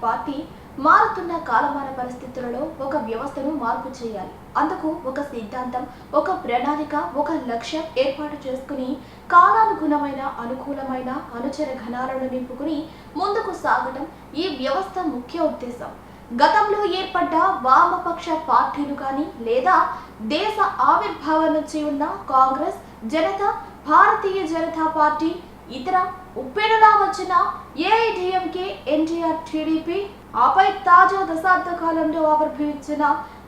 Party మారుతున్న కాలమాన పరిస్థితులలో ఒక వ్యవస్థను మార్పు చేయాలి. అందుకు ఒక సిద్ధాంతం, ఒక ప్రణాళిక, ఒక లక్ష్యం ఏర్పాటు చేసుకుని కాలానుగుణమైన అనుకూలమైన అనుచర ఘనాలను నింపుకుని ముందుకు సాగటం ఈ వ్యవస్థ ముఖ్య ఉద్దేశం. గతంలో ఏర్పడ్డ వామపక్ష పార్టీలు కానీ లేదా దేశ ఆవిర్భావం నుంచి ఉన్న కాంగ్రెస్, జనతా, భారతీయ జనతా పార్టీ, ఇతర ఉప్పెనలా వచ్చిన ఏఐడిఎంకే, ఎన్టీఆర్, టీడీపీ, ఆపై తాజా దశాబ్ద కాలంలో ఆవిర్భవించిన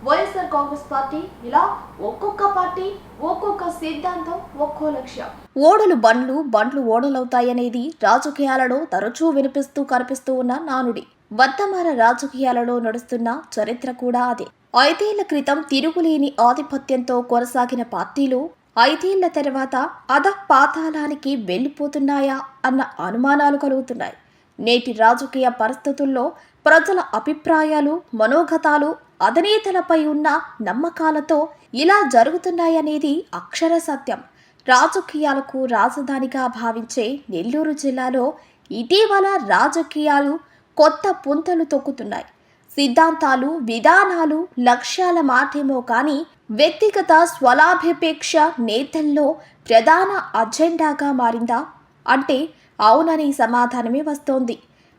వైఎస్ఆర్ కాంగ్రెస్ పార్టీ, ఇలా ఒక్కొక్క పార్టీ ఒక్కొక్క సిద్ధాంతం, ఒక్కో లక్ష్యం. ఓడలు బండ్లు, బండ్లు ఓడలవుతాయనేది రాజకీయాలలో తరచూ వినిపిస్తూ కనిపిస్తూ ఉన్న నానుడి. వర్తమాన రాజకీయాలలో నడుస్తున్న చరిత్ర కూడా అదే. 5 ఏళ్ల క్రితం తిరుగులేని ఆధిపత్యంతో కొనసాగిన పార్టీలు 5 ఏళ్ల తర్వాత అధపాతాళానికి వెళ్లిపోతున్నాయా అన్న అనుమానాలు కలుగుతున్నాయి. నేటి రాజకీయ పరిస్థితుల్లో ప్రజల అభిప్రాయాలు, మనోగతాలు, అధినేతలపై ఉన్న నమ్మకాలతో ఇలా జరుగుతున్నాయనేది అక్షర సత్యం. రాజకీయాలకు రాజధానిగా భావించే నెల్లూరు జిల్లాలో ఇటీవల రాజకీయాలు కొత్త పుంతలు తొక్కుతున్నాయి. సిద్ధాంతాలు, విధానాలు, లక్ష్యాల మాటేమో కానీ వ్యక్తిగత స్వలాభిపేక్ష నేతల్లో ప్రధాన అజెండాగా మారిందా అంటే అవునని సమాధానమే వస్తోంది.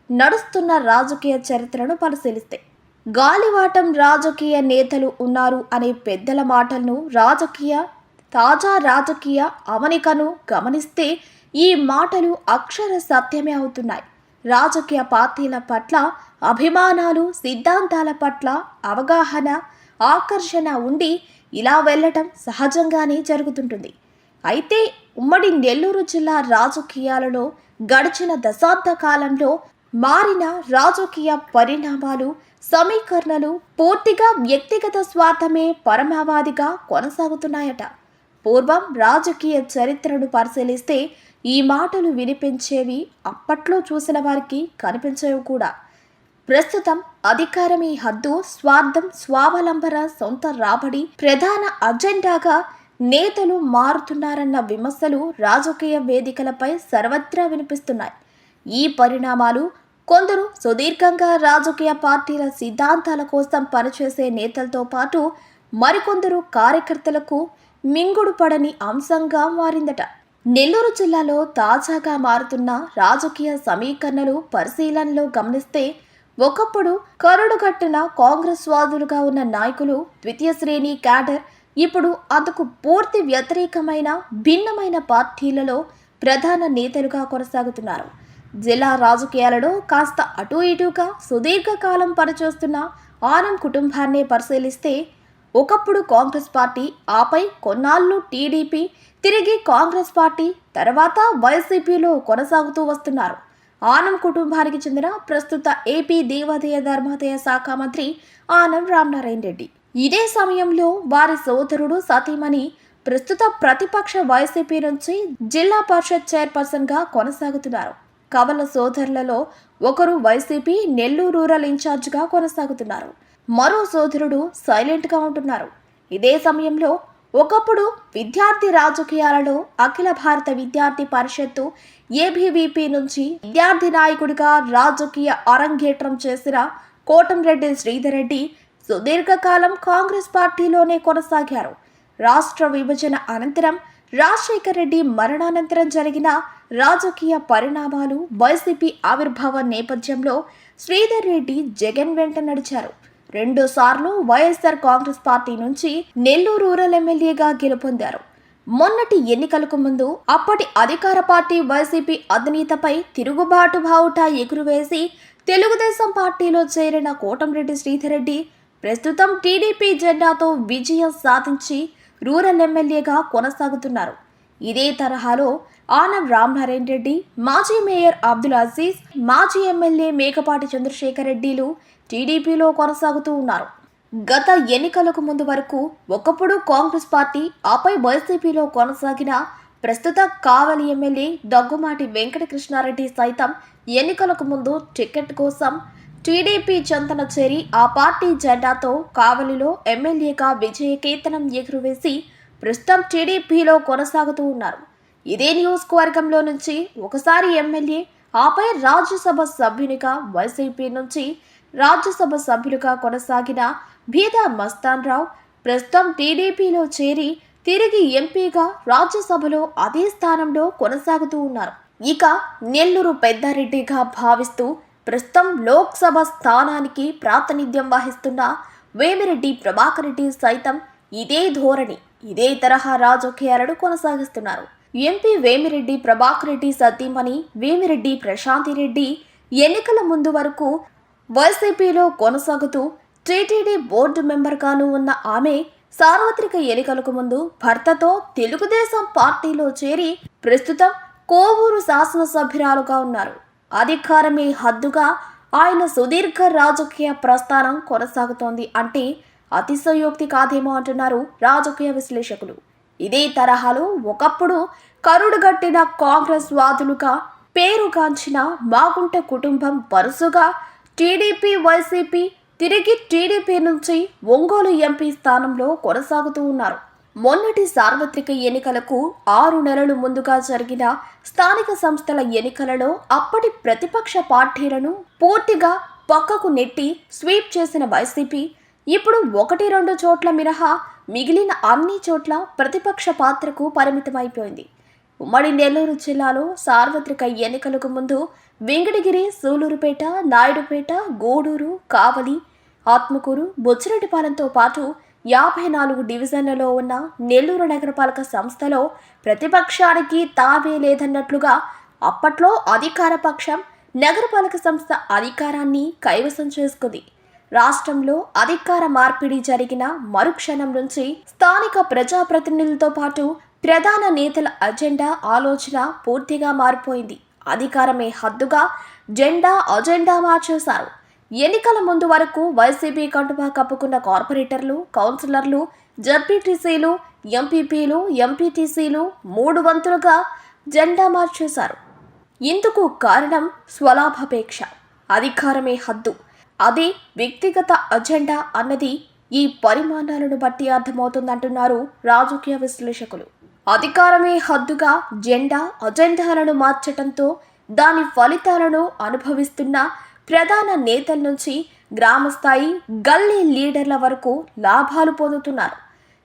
నడుస్తున్న రాజకీయ చరిత్రను పరిశీలిస్తే గాలివాటం రాజకీయ నేతలు ఉన్నారు అనే పెద్దల మాటలను తాజా రాజకీయ అవనికను గమనిస్తే ఈ మాటలు అక్షర సత్యమే అవుతున్నాయి. రాజకీయ పార్టీల పట్ల అభిమానాలు, సిద్ధాంతాల పట్ల అవగాహన, ఆకర్షణ ఉండి ఇలా వెళ్ళటం సహజంగానే జరుగుతుంటుంది. అయితే ఉమ్మడి నెల్లూరు జిల్లా రాజకీయాలలో గడిచిన దశాబ్ద కాలంలో మారిన రాజకీయ పరిణామాలు, సమీకరణలు పూర్తిగా వ్యక్తిగత స్వార్థమే పరమావధిగా కొనసాగుతున్నాయట. పూర్వం రాజకీయ చరిత్రను పరిశీలిస్తే ఈ మాటలు వినిపించేవి, అప్పట్లో చూసిన వారికి కనిపించేవి కూడా. ప్రస్తుతం అధికారమే హద్దు, స్వార్థం, స్వావలంబన, సొంత రాబడి ప్రధాన అజెండాగా నేతలు మారుతున్నారన్న విమర్శలు రాజకీయ వేదికలపై సర్వత్రా వినిపిస్తున్నాయి. ఈ పరిణామాలు కొందరు సుదీర్ఘంగా రాజకీయ పార్టీల సిద్ధాంతాల కోసం పనిచేసే నేతలతో పాటు మరికొందరు కార్యకర్తలకు మింగుడు పడని అంశంగా మారిందట. నెల్లూరు జిల్లాలో తాజాగా మారుతున్న రాజకీయ సమీకరణలు పరిశీలనలో గమనిస్తే ఒకప్పుడు కరుడుగట్టిన కాంగ్రెస్ వాదులుగా ఉన్న నాయకులు, ద్వితీయ శ్రేణి క్యాడర్ ఇప్పుడు అందుకు పూర్తి వ్యతిరేకమైన భిన్నమైన పార్టీలలో ప్రధాన నేతలుగా కొనసాగుతున్నారు. జిల్లా రాజకీయాలలో కాస్త అటూ ఇటూగా సుదీర్ఘకాలం పనిచేస్తున్న ఆనం కుటుంబాన్నే పరిశీలిస్తే ఒకప్పుడు కాంగ్రెస్ పార్టీ, ఆపై కొన్నాళ్ళు టీడీపీ, తిరిగి కాంగ్రెస్ పార్టీ, తర్వాత వైసీపీలో కొనసాగుతూ వస్తున్నారు. ఆనం కుటుంబానికి చెందిన ప్రస్తుత ఏపీ దేవాదాయ ధర్మాదాయ శాఖ మంత్రి ఆనం రామనారాయణ రెడ్డి. ఇదే సమయంలో వారి సోదరుడు సతీమణి ప్రస్తుత ప్రతిపక్ష వైసీపీ నుంచి జిల్లా పరిషత్ చైర్పర్సన్గా కొనసాగుతున్నారు. కవల సోదరులలో ఒకరు వైసీపీ నెల్లూరు రూరల్ ఇన్ఛార్జిగా కొనసాగుతున్నారు. మరో సోదరుడు సైలెంట్గా ఉంటున్నారు. ఇదే సమయంలో ఒకప్పుడు విద్యార్థి రాజకీయాలలో అఖిల భారత విద్యార్థి పరిషత్తు ఏబీవీపీ నుంచి విద్యార్థి నాయకుడిగా రాజకీయ అరంగేట్రం చేసిన కోటంరెడ్డి శ్రీధర్ రెడ్డి సుదీర్ఘకాలం కాంగ్రెస్ పార్టీలోనే కొనసాగారు. రాష్ట్ర విభజన అనంతరం రాజశేఖర్ రెడ్డి మరణానంతరం జరిగిన రాజకీయ పరిణామాలు, వైసీపీ ఆవిర్భావం నేపథ్యంలో శ్రీధర్ రెడ్డి జగన్ వెంట నడిచారు. 2 సార్లు వైఎస్ఆర్ కాంగ్రెస్ పార్టీ నుంచి నెల్లూరు రూరల్ ఎమ్మెల్యేగా గెలుపొందారు. మొన్నటి ఎన్నికలకు ముందు అప్పటి అధికార పార్టీ వైసీపీ అధినేతపై తిరుగుబాటు బావుట ఎగురువేసి తెలుగుదేశం పార్టీలో చేరిన కోటంరెడ్డి శ్రీధర్ రెడ్డి ప్రస్తుతం టీడీపీ జెండాతో విజయం సాధించి రూరల్ ఎమ్మెల్యేగా కొనసాగుతున్నారు. ఇదే తరహాలో ఆనం రామనారాయణ రెడ్డి, మాజీ మేయర్ అబ్దుల్ అజీజ్, మాజీ ఎమ్మెల్యే మేకపాటి చంద్రశేఖర్ రెడ్డిలు టీడీపీలో కొనసాగుతూ ఉన్నారు. గత ఎన్నికలకు ముందు వరకు ఒకప్పుడు కాంగ్రెస్ పార్టీ, ఆపై వైసీపీలో కొనసాగిన ప్రస్తుత కావలి ఎమ్మెల్యే దగ్గుమాటి వెంకటకృష్ణారెడ్డి సైతం ఎన్నికలకు ముందు టికెట్ కోసం టీడీపీ చెంతన చేరి ఆ పార్టీ జెండాతో కావలిలో ఎమ్మెల్యేగా విజయకేతనం ఎగురవేసి ప్రస్తుతం టీడీపీలో కొనసాగుతూ ఉన్నారు. ఇదే నియోజకవర్గంలో నుంచి ఒకసారి ఎమ్మెల్యే, ఆపై రాజ్యసభ సభ్యునిగా వైసీపీ నుంచి రాజ్యసభ సభ్యులుగా కొనసాగిన బీదా మస్తాన్ రావు ప్రస్తుతం టీడీపీలో చేరి తిరిగి ఎంపీగా రాజ్యసభలో అదే స్థానంలో కొనసాగుతూ ఉన్నారు. ఇక నెల్లూరు పెద్దారెడ్డిగా భావిస్తూ ప్రస్తుతం లోక్సభ స్థానానికి ప్రాతినిధ్యం వహిస్తున్న వేమిరెడ్డి ప్రభాకర్ రెడ్డి సైతం ఇదే ధోరణి, ఇదే తరహా రాజకీయాలను కొనసాగిస్తున్నారు. ఎంపీ వేమిరెడ్డి ప్రభాకర్ రెడ్డి సతీమణి వేమిరెడ్డి ప్రశాంతిరెడ్డి ఎన్నికల ముందు వరకు వైసీపీలో కొనసాగుతూ టీటీడీ బోర్డు మెంబర్గాను ఉన్న ఆమె సార్వత్రిక ఎన్నికలకు ముందు భర్తతో తెలుగుదేశం పార్టీలో చేరి ప్రస్తుతం కోవూరు శాసనసభ్యురాలుగా ఉన్నారు. అధికారమే హద్దుగా ఆయన సుదీర్ఘ రాజకీయ ప్రస్థానం కొనసాగుతోంది అంటే అతిశయోక్తి కాదేమో అంటున్నారు రాజకీయ విశ్లేషకులు. ఇదే తరహాలో ఒకప్పుడు కరుడుగట్టిన కాంగ్రెస్ వాదులుగా పేరుగాంచిన మాగుంట కుటుంబం వరుసగా టీడీపీ వైసీపీ తిరిగి టీడీపీ నుంచి ఒంగోలు ఎంపీ స్థానంలో కొనసాగుతూ ఉన్నారు. మొన్నటి సార్వత్రిక ఎన్నికలకు 6 నెలలు ముందుగా జరిగిన స్థానిక సంస్థల ఎన్నికలలో అప్పటి ప్రతిపక్ష పార్టీలను పూర్తిగా పక్కకు నెట్టి స్వీప్ చేసిన వైసీపీ ఇప్పుడు 1-2 చోట్ల మినహా మిగిలిన అన్ని చోట్ల ప్రతిపక్ష పాత్రకు పరిమితమైపోయింది. ఉమ్మడి నెల్లూరు జిల్లాలో సార్వత్రిక ఎన్నికలకు ముందు వెంకటగిరి, సూలూరుపేట, నాయుడుపేట, గూడూరు, కావలి, ఆత్మకూరు, బొచ్చిరెడ్డిపాలెంతో పాటు 54 డివిజన్లలో ఉన్న నెల్లూరు నగరపాలక సంస్థలో ప్రతిపక్షానికి తావే లేదన్నట్లుగా అప్పట్లో అధికార పక్షం నగరపాలక సంస్థ అధికారాన్ని కైవసం చేసుకుంది. రాష్ట్రంలో అధికార మార్పిడి జరిగిన మరుక్షణం నుంచి స్థానిక ప్రజాప్రతినిధులతో పాటు ప్రధాన నేతల అజెండా ఆలోచన పూర్తిగా మారిపోయింది. అధికారమే హద్దుగా అజెండా మార్చేశారు. ఎన్నికల ముందు వరకు వైసీపీ కండువా కప్పుకున్న కార్పొరేటర్లు, కౌన్సిలర్లు, జడ్పీటీసీలు, ఎంపీపీలు, ఎంపీటీసీలు 3 వంతులుగా జెండా మార్చేశారు. ఇందుకు కారణం స్వలాభాపేక్ష, అధికారమే హద్దు, అదే వ్యక్తిగత అజెండా అన్నది ఈ పరిమాణాలను బట్టి అర్థమవుతుందంటున్నారు రాజకీయ విశ్లేషకులు. అధికారమే హద్దుగా అజెండాలను మార్చటంతో దాని ఫలితాలను అనుభవిస్తున్న ప్రధాన నేతల నుంచి గ్రామస్థాయి గల్లీ లీడర్ల వరకు లాభాలు పొందుతున్నారు.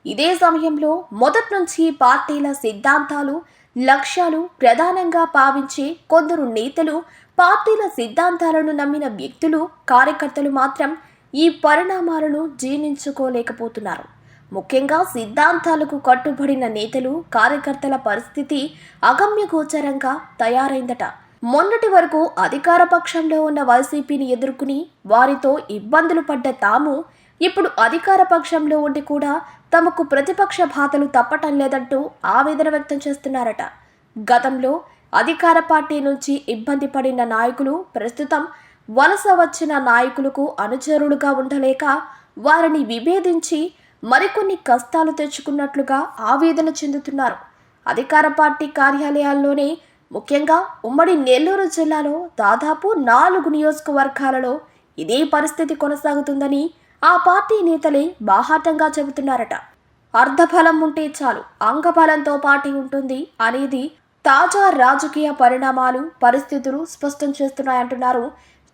ఇదే సమయంలో మొదటి నుంచి పార్టీల సిద్ధాంతాలు, లక్ష్యాలు ప్రధానంగా భావించే కొందరు నేతలు, పార్టీల సిద్ధాంతాలను నమ్మిన వ్యక్తులు, కార్యకర్తలు మాత్రం ఈ పరిణామాలను జీర్ణించుకోలేకపోతున్నారు. ముఖ్యంగా సిద్ధాంతాలకు కట్టుబడిన నేతలు, కార్యకర్తల పరిస్థితి అగమ్యగోచరంగా తయారైందట. మొన్నటి వరకు అధికార పక్షంలో ఉన్న వైసీపీని ఎదుర్కొని వారితో ఇబ్బందులు పడ్డ తాము ఇప్పుడు అధికార పక్షంలో ఉండి కూడా తమకు ప్రతిపక్ష బాధలు తప్పటం లేదంటూ ఆవేదన వ్యక్తం చేస్తున్నారట. గతంలో అధికార పార్టీ నుంచి ఇబ్బంది పడిన నాయకులు ప్రస్తుతం వలస వచ్చిన నాయకులకు అనుచరులుగా ఉండలేక వారిని విభేదించి మరికొన్ని కష్టాలు తెచ్చుకున్నట్లుగా ఆవేదన చెందుతున్నారు. అధికార పార్టీ కార్యాలయాల్లోనే ముఖ్యంగా ఉమ్మడి నెల్లూరు జిల్లాలో దాదాపు 4 నియోజకవర్గాలలో ఇదే పరిస్థితి కొనసాగుతుందని ఆ పార్టీ నేతలే బాహాటంగా చెబుతున్నారట. అర్ధబలం ఉంటే చాలు, అంగబలంతో పార్టీ ఉంటుంది అనేది తాజా రాజకీయ పరిస్థితులు స్పష్టం చేస్తున్నాయంటున్నారు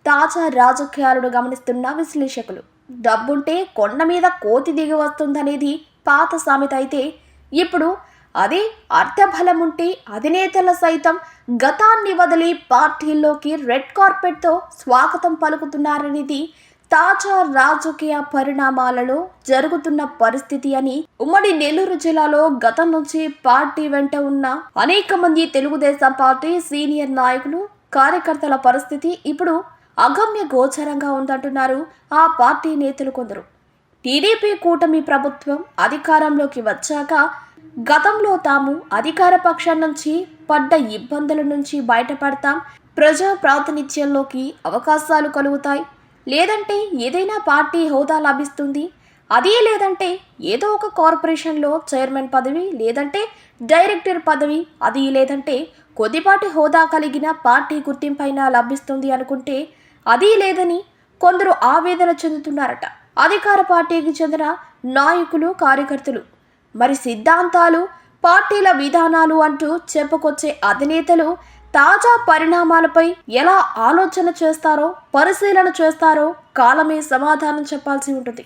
తాజా రాజకీయాలను గమనిస్తున్న విశ్లేషకులు. డబ్బుంటే కొండ మీద కోతి దిగి వస్తుందనేది పాత సామెత అయితే ఇప్పుడు అదే అర్థబలం ఉంటే అధినేతల సైతం గతాన్ని వదిలి పార్టీల్లోకి రెడ్ కార్పెట్తో స్వాగతం పలుకుతున్నారనేది తాజా రాజకీయ పరిణామాలలో జరుగుతున్న పరిస్థితి అని ఉమ్మడి నెల్లూరు జిల్లాలో గతం నుంచి పార్టీ వెంట ఉన్న అనేక మంది తెలుగుదేశం పార్టీ సీనియర్ నాయకులు, కార్యకర్తల పరిస్థితి ఇప్పుడు అగమ్య గోచరంగా ఉందంటున్నారు ఆ పార్టీ నేతలు కొందరు. టీడీపీ కూటమి ప్రభుత్వం అధికారంలోకి వచ్చాక గతంలో తాము అధికార పక్షం నుంచి పడ్డ ఇబ్బందుల నుంచి బయటపడతాం, ప్రజా ప్రాతినిధ్యంలోకి అవకాశాలు కలుగుతాయి, లేదంటే ఏదైనా పార్టీ హోదా లభిస్తుంది, అదే లేదంటే ఏదో ఒక కార్పొరేషన్లో చైర్మన్ పదవి, లేదంటే డైరెక్టర్ పదవి, అది లేదంటే కొద్దిపాటి హోదా కలిగిన పార్టీ గుర్తింపైనా లభిస్తుంది అనుకుంటే అది లేదని కొందరు ఆవేదన చెందుతున్నారట అధికార పార్టీకి చెందిన నాయకులు, కార్యకర్తలు. మరి సిద్ధాంతాలు, పార్టీల విధానాలు అంటూ చెప్పుకొచ్చే అధినేతలు తాజా పరిణామాలపై ఎలా ఆలోచన చేస్తారో, పరిశీలన చేస్తారో కాలమే సమాధానం చెప్పాల్సి ఉంటుంది.